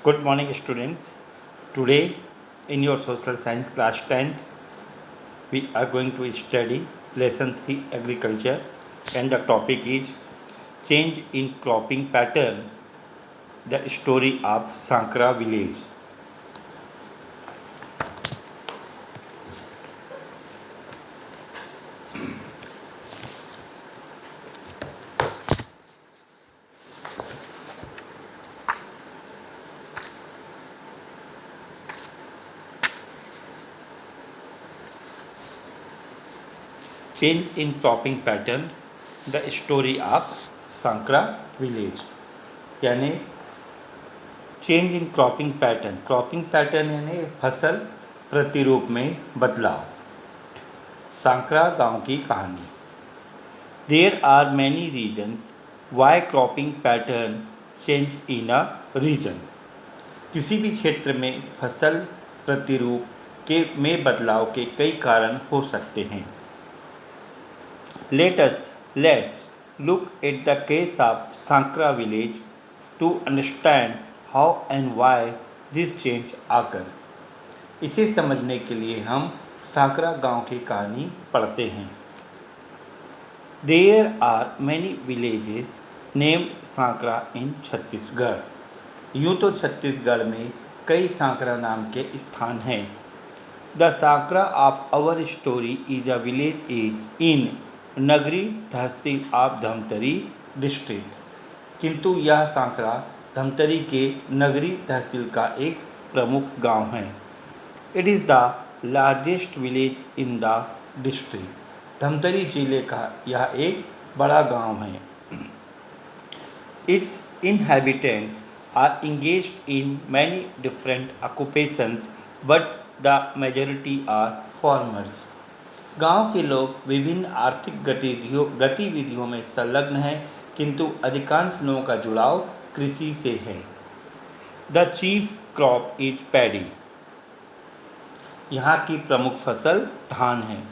Good morning, students. Today, in your social science class 10th, we are going to study lesson 3 agriculture, and the topic is change in cropping pattern, the story of Sankra village. Change in cropping pattern, the story of Sankra village. यानी change in cropping pattern यानी फसल प्रतिरूप में बदलाव। सांकरा गांव की कहानी। There are many reasons why cropping pattern change in a region. किसी भी क्षेत्र में फसल प्रतिरूप के में बदलाव के कई कारण हो सकते हैं। Let's look at the case of Sankra village to understand how and why this change occur. इसे समझने के लिए हम सांकरा गांव की कहानी पढ़ते हैं। There are many villages named Sankara in Chhattisgarh. यूँ तो छत्तीसगढ़ में कई सांकरा नाम के स्थान हैं। The Sankra of our story is a village is in Nagri tehsil of Dhamtari district. किंतु यह सांकरा धमतरी के नगरी तहसील का एक प्रमुख गांव है। It is the largest village in the district. Dhamtari जिले का यह एक बड़ा गांव है। It's inhabitants are engaged in many different occupations, but the majority are farmers. गांव के लोग विभिन्न आर्थिक गतिविधियों में संलग्न हैं, किंतु अधिकांश लोगों का जुड़ाव कृषि से है। The chief crop is paddy. यहाँ की प्रमुख फसल धान है।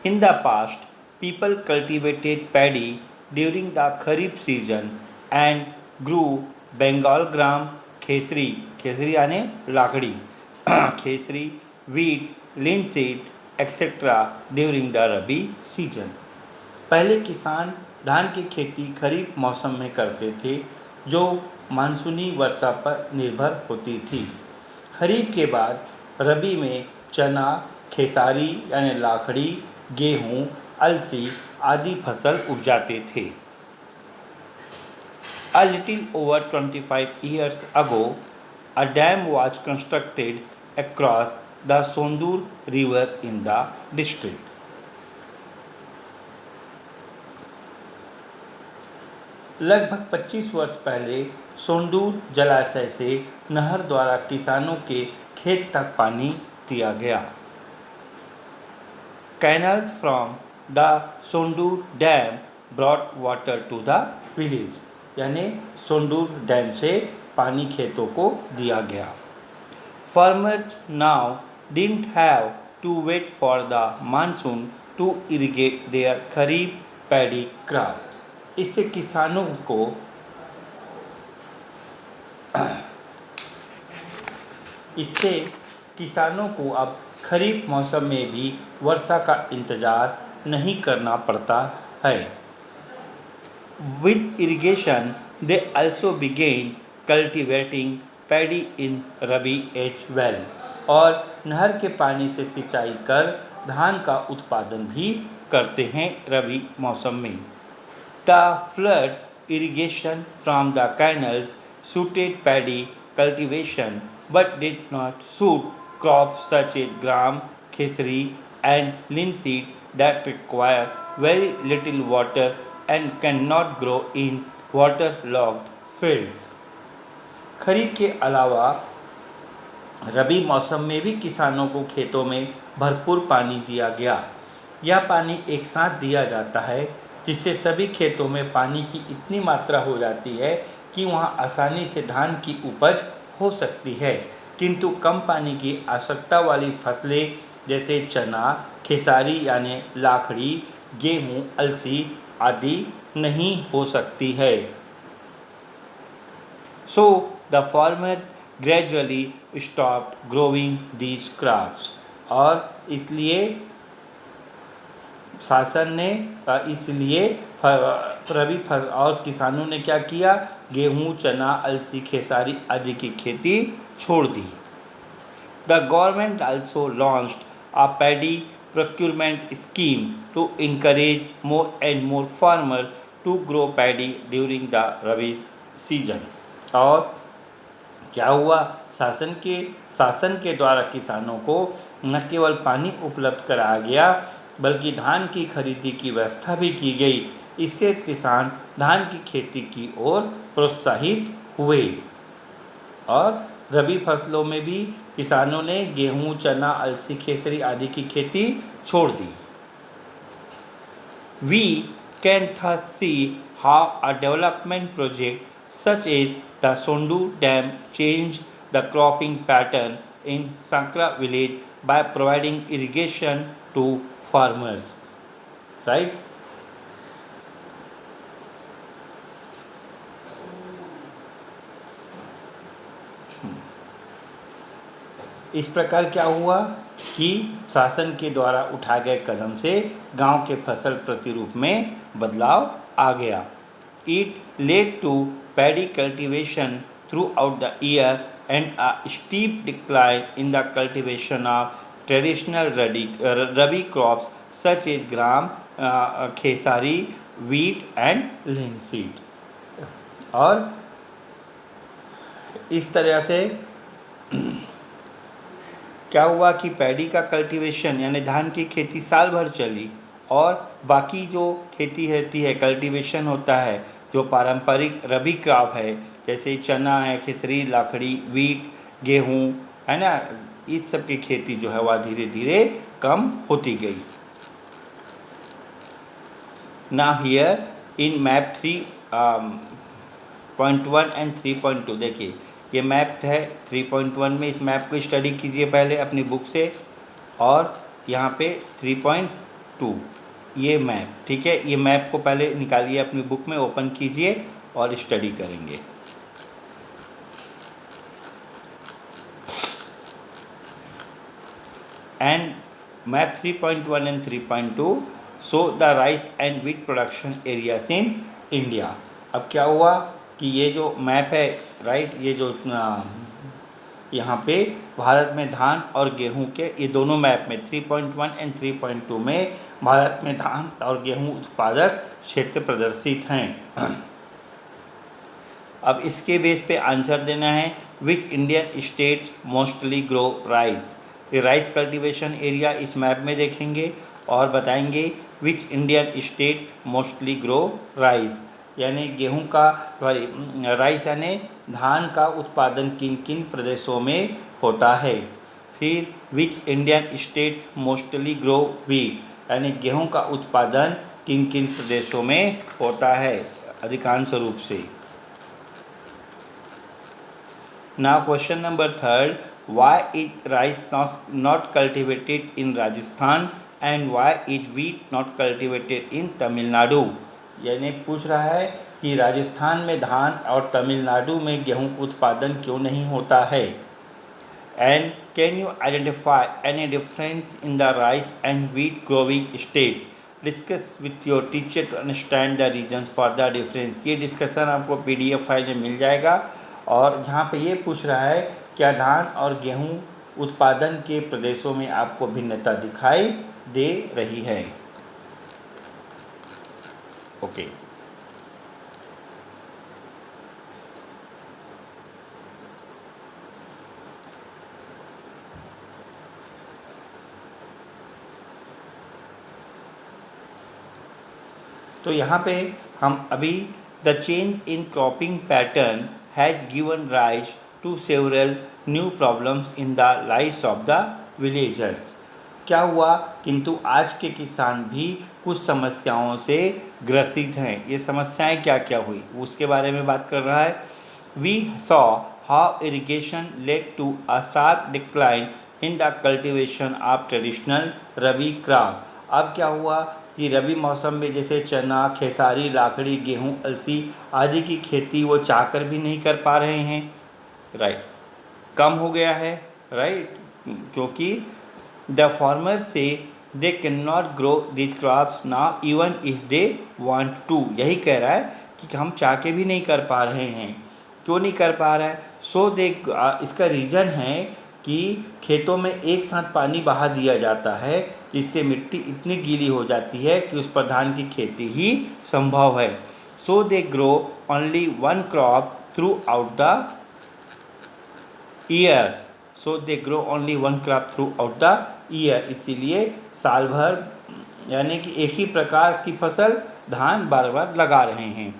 इन the past people cultivated paddy during the Kharif season and grew Bengal gram, खेसरी यानी लाखड़ी, खेसरी, wheat, linseed, etc. during the Rabi season. पहले किसान धान की खेती खरीफ मौसम में करते थे, जो मानसूनी वर्षा पर निर्भर होती थी। खरीफ के बाद रबी में चना, खेसारी यानी लाखड़ी, गेहूँ, अलसी आदि फसल उपजाते थे। A little over 25 years ago, a dam was constructed across the Sondur River in the district. लगभग 25 वर्ष पहले सोंदूर जलाशय से नहर द्वारा किसानों के खेत तक पानी दिया गया। Canals from the Sondur Dam brought water to the village. यानी सोंदूर डैम से पानी खेतों को दिया गया। Farmers now didn't have to wait for the monsoon to irrigate their kharif paddy crop. इससे किसानों को अब खरीफ मौसम में भी वर्षा का इंतजार नहीं करना पड़ता है। With irrigation, they also began cultivating paddy in Rabi as well. और नहर के पानी से सिंचाई कर धान का उत्पादन भी करते हैं रबी मौसम में। The flood irrigation from the canals suited paddy cultivation, but did not suit crops such as gram, Khesari and linseed that require very little water and cannot grow in waterlogged fields. खरीफ के अलावा रबी मौसम में भी किसानों को खेतों में भरपूर पानी दिया गया। यह पानी एक साथ दिया जाता है, जिससे सभी खेतों में पानी की इतनी मात्रा हो जाती है कि वहाँ आसानी से धान की उपज हो सकती है। किंतु कम पानी की आवश्यकता वाली फसलें जैसे चना, खेसारी यानी लाखड़ी, गेहूँ, अलसी आदि नहीं हो सकती है। So the farmers gradually stopped growing these crops। और इसलिए शासन ने इसलिए रबी फसल और किसानों ने क्या किया, गेहूं, चना, अलसी, खेसारी आदि की खेती छोड़ दी। The government also launched a paddy procurement scheme to encourage more and more farmers to grow paddy during the rabi season। और क्या हुआ, शासन के द्वारा किसानों को न केवल पानी उपलब्ध कराया गया बल्कि धान की खरीदी की व्यवस्था भी की गई। इससे किसान धान की खेती की ओर प्रोत्साहित हुए। और रबी फसलों में भी किसानों ने गेहूं, चना, अलसी, खेसरी आदि की खेती छोड़ दी। We can thus see how a development project such as the Sondu Dam changed the cropping pattern in Sankra village by providing irrigation to farmers, right? इस प्रकार क्या हुआ कि शासन के द्वारा उठाए गए कदम से गांव के फसल प्रतिरूप में बदलाव आ गया। It led to paddy cultivation throughout the year and a steep decline in the cultivation of traditional rabi crops such as gram, khesari, wheat and linseed. और इस तरह से क्या हुआ कि पैडी का कल्टीवेशन यानी धान की खेती साल भर चली और बाकी जो खेती रहती है, कल्टीवेशन होता है जो पारंपरिक रबी क्रॉप है जैसे चना है, खिसरी, लाखड़ी, वीट, गेहूँ है ना, इस सब की खेती जो है वह धीरे धीरे कम होती गई। Now here in map 3.1 and 3.2 देखिए ये मैप है 3.1 में। इस मैप को स्टडी कीजिए पहले अपनी बुक से, और यहाँ पे 3.2 ये मैप, ठीक है। ये मैप को पहले निकालिए अपनी बुक में, ओपन कीजिए और स्टडी करेंगे। And map 3.1 and 3.2 show the rice and wheat production areas in India. अब क्या हुआ कि ये जो मैप है, राइट, ये जो यहाँ पे भारत में धान और गेहूं के ये दोनों मैप में 3.1 एंड 3.2 में भारत में धान और गेहूं उत्पादक क्षेत्र प्रदर्शित हैं। अब इसके बेस पे आंसर देना है, which Indian states mostly grow rice. ये राइस कल्टीवेशन एरिया इस मैप में देखेंगे और बताएंगे which Indian states mostly grow rice, यानी गेहूं का राइस यानी धान का उत्पादन किन किन प्रदेशों में होता है। फिर which Indian states mostly grow wheat, यानी गेहूं का उत्पादन किन किन प्रदेशों में होता है अधिकांश रूप से। Now question number 3, why is rice not cultivated in Rajasthan and why is wheat not cultivated in Tamil Nadu. यानी पूछ रहा है कि राजस्थान में धान और तमिलनाडु में गेहूं उत्पादन क्यों नहीं होता है। And can you identify any difference in the rice and wheat growing states, discuss with your teacher to understand the reasons for the difference. ये डिस्कशन आपको PDF फाइल में मिल जाएगा। और यहाँ पे ये पूछ रहा है क्या धान और गेहूं उत्पादन के प्रदेशों में आपको भिन्नता दिखाई दे रही है। ओके तो यहाँ पे हम अभी the change in cropping pattern has given rise to several new problems in the lives of the villagers. क्या हुआ, किंतु आज के किसान भी कुछ समस्याओं से ग्रसित हैं। ये समस्याएं क्या क्या हुई उसके बारे में बात कर रहा है। We saw how irrigation led to a sharp decline in the cultivation of traditional rabi crop. अब क्या हुआ कि रबी मौसम में जैसे चना, खेसारी, लाखड़ी, गेहूं, अलसी आदि की खेती वो चाहकर भी नहीं कर पा रहे हैं, राइट। कम हो गया है, राइट, क्योंकि the farmer say they can not grow this crops now even if they want to, यही कह रहा है कि हम चाह के भी नहीं कर पा रहे हैं। क्यों नहीं कर पा रहा है? सो दे इसका रीज़न है कि खेतों में एक साथ पानी बहा दिया जाता है, जिससे मिट्टी इतनी गीली हो जाती है कि उस पर धान की खेती ही संभव है। So they grow only one crop throughout the year. So they grow only one crop throughout the year, इसीलिए साल भर यानी कि एक ही प्रकार की फसल धान बार बार लगा रहे हैं।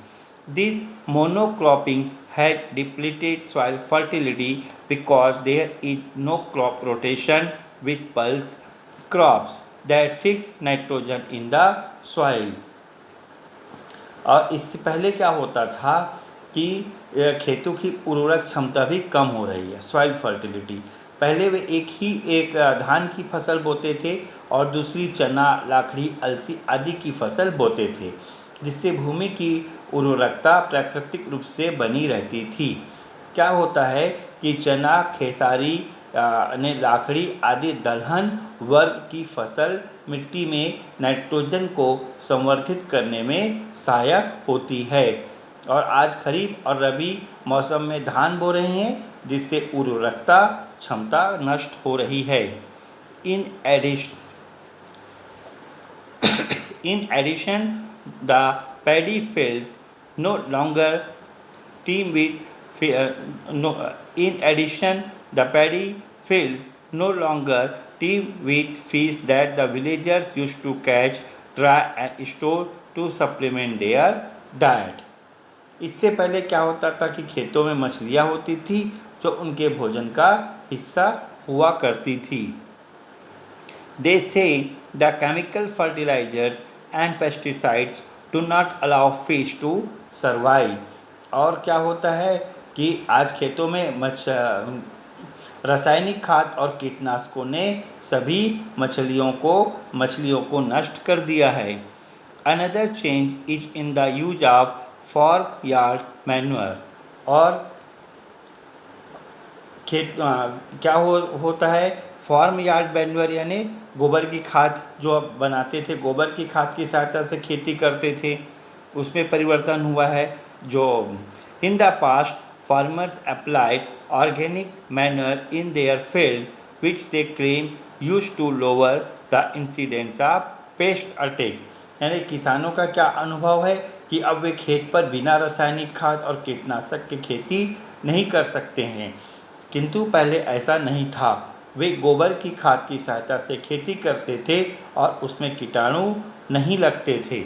This monocropping has depleted soil fertility because there is no crop rotation with pulse crops that fix nitrogen in the soil. और इससे पहले क्या होता था कि खेतों की उर्वरक क्षमता भी कम हो रही है, सॉइल फर्टिलिटी। पहले वे एक धान की फसल बोते थे और दूसरी चना, लाखड़ी, अलसी आदि की फसल बोते थे, जिससे भूमि की उर्वरकता प्राकृतिक रूप से बनी रहती थी। क्या होता है कि चना, खेसारी ने लाखड़ी आदि दलहन वर्ग की फसल मिट्टी में नाइट्रोजन को संवर्धित करने में सहायक होती है। और आज खरीफ और रबी मौसम में धान बो रहे हैं, जिससे उर्वरकता क्षमता नष्ट हो रही है। In addition the paddy fields no longer teem with in addition the paddy fields no longer teem with fish that the villagers used to catch, dry and store to supplement their diet। इससे पहले क्या होता था कि खेतों में मछलियाँ होती थी जो उनके भोजन का हिस्सा हुआ करती थी। They say the chemical fertilizers and pesticides do not allow fish to survive। और क्या होता है कि आज खेतों में रासायनिक खाद और कीटनाशकों ने सभी मछलियों को नष्ट कर दिया है। Another change is in the use of farmyard manure। और क्या होता है? फार्म यार्ड मैन्योर यानी गोबर की खाद जो अब बनाते थे, गोबर की खाद की सहायता से खेती करते थे, उसमें परिवर्तन हुआ है। जो in the past farmers applied organic manure in their fields which they claim use to lower the incidence of pest attack. यानी किसानों का क्या अनुभव है कि अब वे खेत पर बिना रासायनिक खाद और कीटनाशक की खेती नहीं कर सकते हैं, किंतु पहले ऐसा नहीं था। वे गोबर की खाद की सहायता से खेती करते थे और उसमें कीटाणु नहीं लगते थे।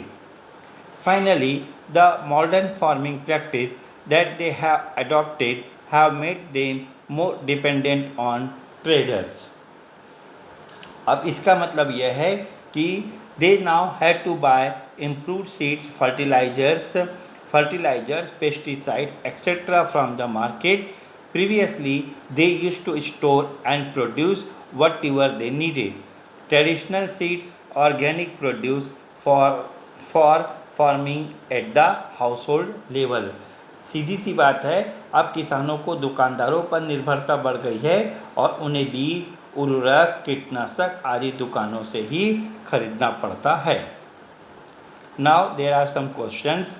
Finally the modern farming practice that they have adopted have made them more dependent on traders. अब इसका मतलब यह है कि they now have to buy improved seeds, fertilizers, pesticides, etc. from the market। Previously, they used to store and produce whatever they needed. Traditional seeds, organic produce for farming at the household level। सीधी सी बात है, अब किसानों को दुकानदारों पर निर्भरता बढ़ गई है और उन्हें बीज, उर्वरक, कीटनाशक आदि दुकानों से ही खरीदना पड़ता है। Now there are some questions।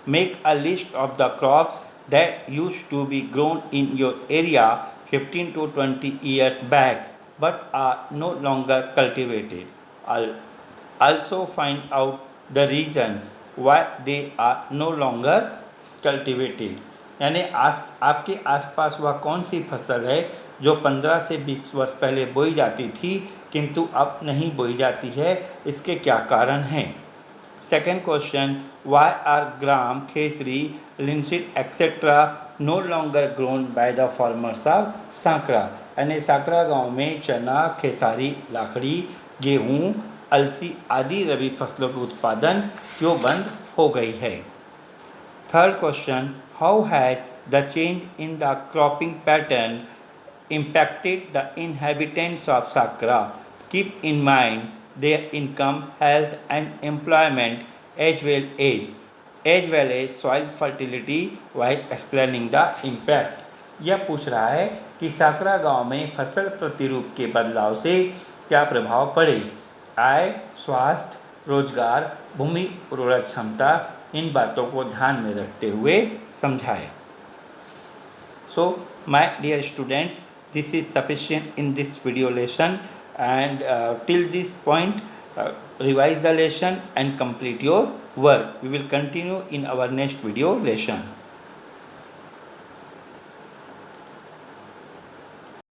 Make a list of the crops that used to be grown in your area 15 to 20 years back but are no longer cultivated। Also find out the reasons why they are no longer cultivated। यानी आपके आसपास वह कौन सी फसल है जो 15 से 20 वर्ष पहले बोई जाती थी किंतु अब नहीं बोई जाती है, इसके क्या कारण हैं। Second question, why are gram, khesri, linseed, etc. no longer grown by the farmers of Sankra. यानी सांकरा गांव में चना, खेसारी, लाखड़ी, गेहूँ, अलसी आदि रबी फसलों के उत्पादन क्यों बंद हो गई है। Third question, how has the change in the cropping pattern impacted the inhabitants of Sakra? Keep in mind their income, health and employment as well as soil fertility while explaining the impact। यह पूछ रहा है कि साकरा गांव में फसल प्रतिरूप के बदलाव से क्या प्रभाव पड़े। आय, स्वास्थ्य, रोजगार, भूमि उर्वरक क्षमता, इन बातों को ध्यान में रखते हुए समझाएं। So, my dear students, this is sufficient in this video lesson, and till this point, revise the lesson and complete your work. We will continue in our next video lesson.